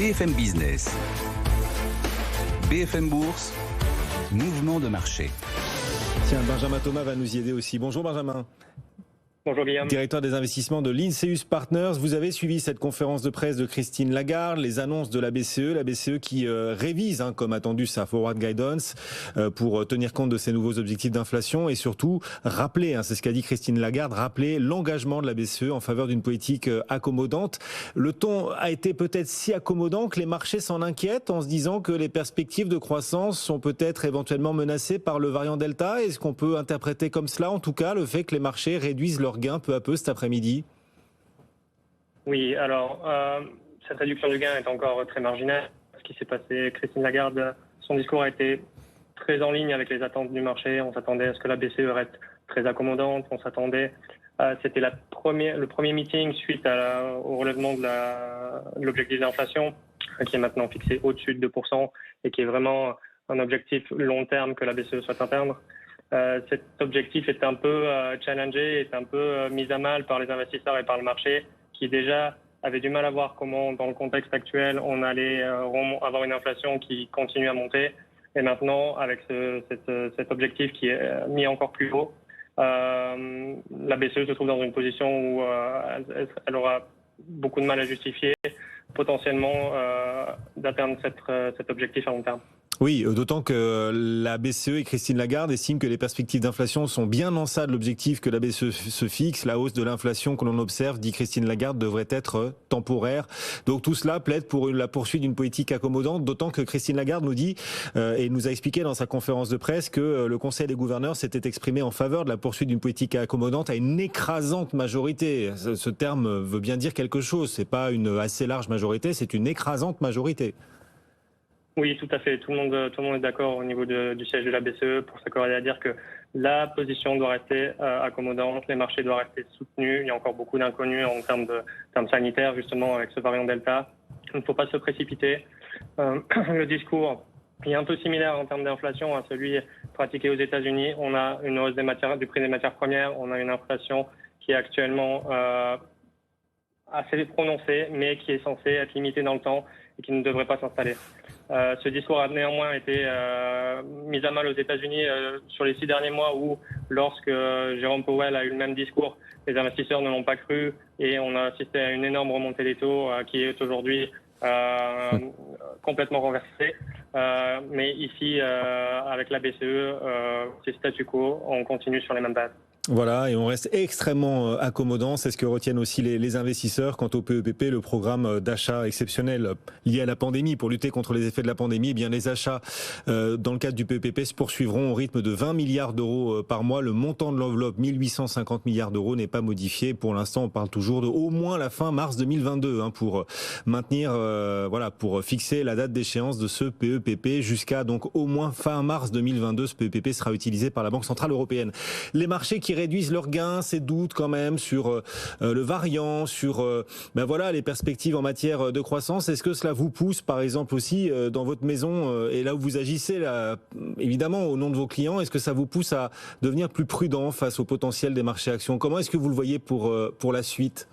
BFM Business, BFM Bourse, mouvement de marché. Tiens, Benjamin Thomas va nous y aider aussi. Bonjour Benjamin. Bonjour Guillaume. Directeur des investissements de Linceus Partners. Vous avez suivi cette conférence de presse de Christine Lagarde, les annonces de la BCE qui révise, comme attendu, sa forward guidance pour tenir compte de ses nouveaux objectifs d'inflation et surtout rappeler, c'est ce qu'a dit Christine Lagarde, rappeler l'engagement de la BCE en faveur d'une politique accommodante. Le ton a été peut-être si accommodant que les marchés s'en inquiètent en se disant que les perspectives de croissance sont peut-être éventuellement menacées par le variant Delta. Est-ce qu'on peut interpréter comme cela, en tout cas, le fait que les marchés réduisent leur gain peu à peu cet après-midi? Oui, alors cette réduction du gain est encore très marginale. Ce qui s'est passé, Christine Lagarde, son discours a été très en ligne avec les attentes du marché. On s'attendait à ce que la BCE reste très accommodante. On s'attendait, c'était le premier meeting suite au relèvement de l'objectif d'inflation, qui est maintenant fixé au-dessus de 2% et qui est vraiment un objectif long terme que la BCE souhaite atteindre. Cet objectif est un peu challengé, est un peu mis à mal par les investisseurs et par le marché, qui déjà avait du mal à voir comment, dans le contexte actuel, on allait avoir une inflation qui continue à monter. Et maintenant, avec cet objectif qui est mis encore plus haut, la BCE se trouve dans une position où elle aura beaucoup de mal à justifier potentiellement d'atteindre cet objectif à long terme. Oui, d'autant que la BCE et Christine Lagarde estiment que les perspectives d'inflation sont bien en deçà de l'objectif que la BCE se fixe. La hausse de l'inflation que l'on observe, dit Christine Lagarde, devrait être temporaire. Donc tout cela plaide pour la poursuite d'une politique accommodante, d'autant que Christine Lagarde nous dit et nous a expliqué dans sa conférence de presse que le Conseil des gouverneurs s'était exprimé en faveur de la poursuite d'une politique accommodante à une écrasante majorité. Ce terme veut bien dire quelque chose. C'est pas une assez large majorité, c'est une écrasante majorité. Oui, tout à fait. Tout le monde est d'accord au niveau du siège de la BCE pour s'accorder à dire que la position doit rester accommodante, les marchés doivent rester soutenus. Il y a encore beaucoup d'inconnus en termes sanitaires, justement, avec ce variant Delta. Il ne faut pas se précipiter. Le discours est un peu similaire en termes d'inflation à celui pratiqué aux États-Unis. On a une hausse du prix des matières premières, on a une inflation qui est actuellement assez prononcée, mais qui est censée être limitée dans le temps et qui ne devrait pas s'installer. Ce discours a néanmoins été mis à mal aux États-Unis sur les 6 derniers mois où, lorsque Jérôme Powell a eu le même discours, les investisseurs ne l'ont pas cru et on a assisté à une énorme remontée des taux qui est aujourd'hui complètement renversée. Mais ici, avec la BCE, c'est statu quo, on continue sur les mêmes bases. Voilà, et on reste extrêmement accommodant. C'est ce que retiennent aussi les investisseurs quant au PEPP, le programme d'achat exceptionnel lié à la pandémie. Pour lutter contre les effets de la pandémie, eh bien les achats dans le cadre du PEPP se poursuivront au rythme de 20 milliards d'euros par mois. Le montant de l'enveloppe, 1850 milliards d'euros, n'est pas modifié. Pour l'instant, on parle toujours de au moins la fin mars 2022 pour maintenir, pour fixer la date d'échéance de ce PEPP jusqu'à donc au moins fin mars 2022. Ce PEPP sera utilisé par la Banque Centrale Européenne. Les marchés qui réduisent leurs gains, ces doutes quand même sur le variant, sur les perspectives en matière de croissance. Est-ce que cela vous pousse, par exemple aussi dans votre maison et là où vous agissez, là, évidemment au nom de vos clients, est-ce que ça vous pousse à devenir plus prudent face au potentiel des marchés actions? Comment est-ce que vous le voyez pour la suite?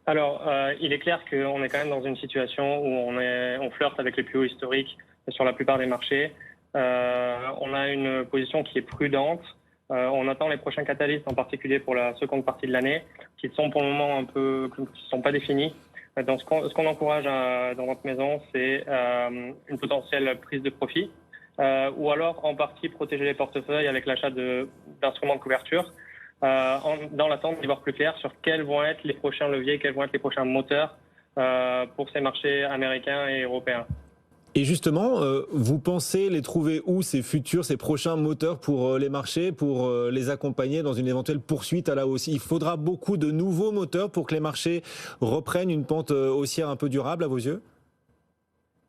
Alors, il est clair qu'on est quand même dans une situation où on flirte avec les plus hauts historiques sur la plupart des marchés. On a une position qui est prudente. On attend les prochains catalystes, en particulier pour la seconde partie de l'année, qui sont pour le moment qui sont pas définis. Donc, ce qu'on encourage dans votre maison, c'est une potentielle prise de profit, ou alors en partie protéger les portefeuilles avec l'achat d'instruments de couverture, dans l'attente d'y voir plus clair sur quels vont être les prochains leviers, quels vont être les prochains moteurs pour ces marchés américains et européens. Et justement, vous pensez les trouver où, ces prochains moteurs pour les marchés, pour les accompagner dans une éventuelle poursuite à la hausse? Il faudra beaucoup de nouveaux moteurs pour que les marchés reprennent une pente haussière un peu durable à vos yeux?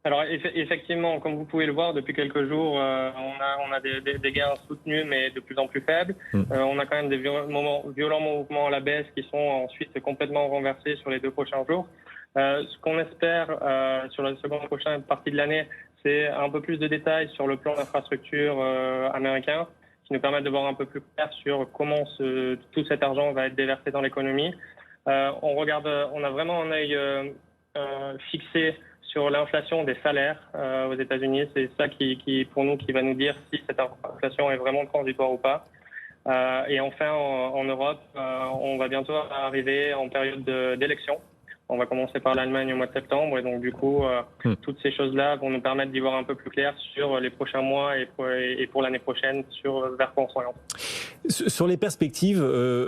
Alors effectivement, comme vous pouvez le voir, depuis quelques jours, on a des gains soutenus, mais de plus en plus faibles. On a quand même des violents mouvements à la baisse qui sont ensuite complètement renversés sur les 2 prochains jours. Ce qu'on espère sur la seconde prochaine partie de l'année, c'est un peu plus de détails sur le plan d'infrastructure américain, qui nous permettent de voir un peu plus clair sur comment tout cet argent va être déversé dans l'économie. On a vraiment un œil fixé sur l'inflation des salaires aux États-Unis. C'est ça pour nous, qui va nous dire si cette inflation est vraiment transitoire ou pas. Et enfin, en Europe, on va bientôt arriver en période d'élection. On va commencer par l'Allemagne au mois de septembre, et donc du coup, toutes ces choses-là vont nous permettre d'y voir un peu plus clair sur les prochains mois et pour l'année prochaine, vers quoi on s'oriente. Sur les perspectives,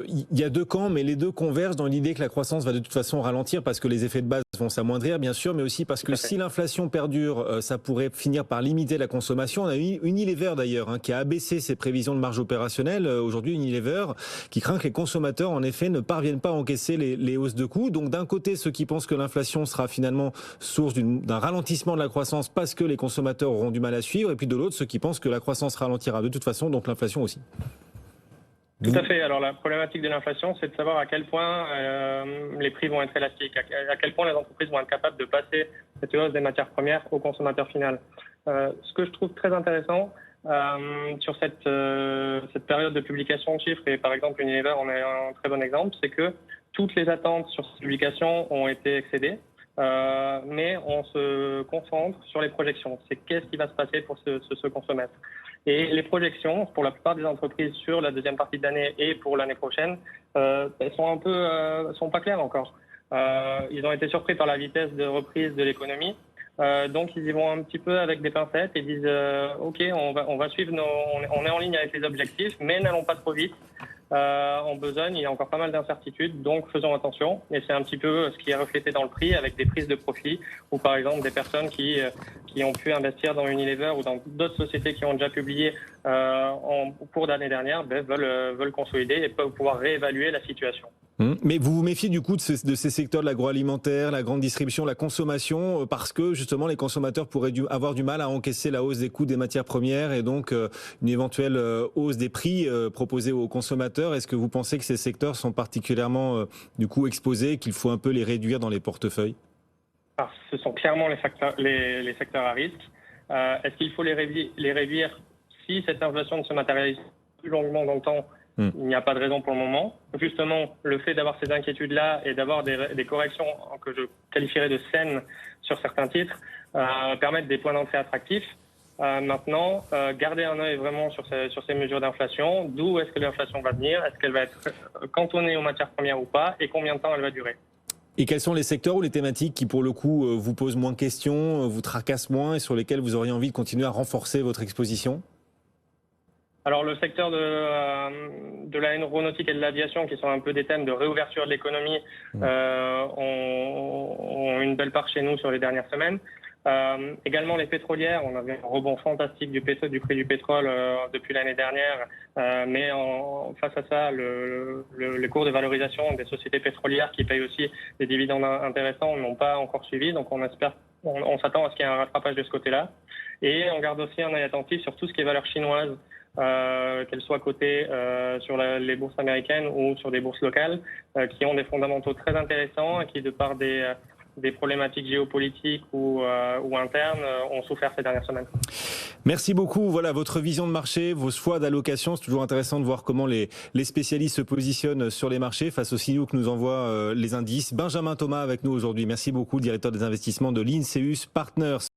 il y a deux camps, mais les deux convergent dans l'idée que la croissance va de toute façon ralentir parce que les effets de base vont s'amoindrir, bien sûr, mais aussi parce que si l'inflation perdure, ça pourrait finir par limiter la consommation. On a eu Unilever d'ailleurs, qui a abaissé ses prévisions de marge opérationnelle. Aujourd'hui, Unilever qui craint que les consommateurs, en effet, ne parviennent pas à encaisser les hausses de coûts. Donc d'un côté, ceux qui pensent que l'inflation sera finalement source d'un ralentissement de la croissance parce que les consommateurs auront du mal à suivre, et puis de l'autre, ceux qui pensent que la croissance ralentira de toute façon, donc l'inflation aussi. Tout à fait. Alors la problématique de l'inflation, c'est de savoir à quel point les prix vont être élastiques, à quel point les entreprises vont être capables de passer cette hausse des matières premières au consommateur final. Ce que je trouve très intéressant sur cette période de publication de chiffres, et par exemple Unilever en est un très bon exemple, c'est que toutes les attentes sur cette publication ont été excédées, mais on se concentre sur les projections. C'est qu'est-ce qui va se passer pour ce second semestre. Et les projections, pour la plupart des entreprises sur la deuxième partie de l'année et pour l'année prochaine, elles sont pas claires encore. Ils ont été surpris par la vitesse de reprise de l'économie. Donc ils y vont un petit peu avec des pincettes et disent OK, on va suivre on est en ligne avec les objectifs, mais n'allons pas trop vite. En besogne, il y a encore pas mal d'incertitudes, donc faisons attention. Et c'est un petit peu ce qui est reflété dans le prix, avec des prises de profit, ou par exemple des personnes qui ont pu investir dans Unilever ou dans d'autres sociétés qui ont déjà publié au cours de l'année dernière, veulent consolider et peuvent pouvoir réévaluer la situation. Mais vous vous méfiez du coup de ces secteurs de l'agroalimentaire, la grande distribution, la consommation, parce que justement les consommateurs pourraient avoir du mal à encaisser la hausse des coûts des matières premières et donc une éventuelle hausse des prix proposés aux consommateurs. Est-ce que vous pensez que ces secteurs sont particulièrement du coup exposés, qu'il faut un peu les réduire dans les portefeuilles? Alors, ce sont clairement les secteurs à risque. Est-ce qu'il faut les réduire si cette inflation ne se matérialise plus longuement dans le temps? Il n'y a pas de raison pour le moment. Justement, le fait d'avoir ces inquiétudes-là et d'avoir des corrections que je qualifierais de saines sur certains titres permettent des points d'entrée attractifs. Maintenant, garder un œil vraiment sur ces mesures d'inflation. D'où est-ce que l'inflation va venir? Est-ce qu'elle va être cantonnée aux matières premières ou pas? Et combien de temps elle va durer? Et quels sont les secteurs ou les thématiques qui, pour le coup, vous posent moins de questions, vous tracassent moins et sur lesquels vous auriez envie de continuer à renforcer votre exposition? Alors le secteur de l'aéronautique et de l'aviation, qui sont un peu des thèmes de réouverture de l'économie, ont une belle part chez nous sur les dernières semaines. Également les pétrolières, on avait un rebond fantastique du prix du pétrole depuis l'année dernière, mais face à ça, le cours de valorisation des sociétés pétrolières qui payent aussi des dividendes intéressants n'ont pas encore suivi, donc on s'attend à ce qu'il y ait un rattrapage de ce côté-là. Et on garde aussi un œil attentif sur tout ce qui est valeurs chinoises, qu'elles soient cotées sur les bourses américaines ou sur des bourses locales, qui ont des fondamentaux très intéressants et qui, de par des problématiques géopolitiques ou internes, ont souffert ces dernières semaines. Merci beaucoup. Voilà votre vision de marché, vos choix d'allocation. C'est toujours intéressant de voir comment les spécialistes se positionnent sur les marchés face aux signaux que nous envoient les indices. Benjamin Thomas avec nous aujourd'hui. Merci beaucoup, directeur des investissements de l'Inseus Partners.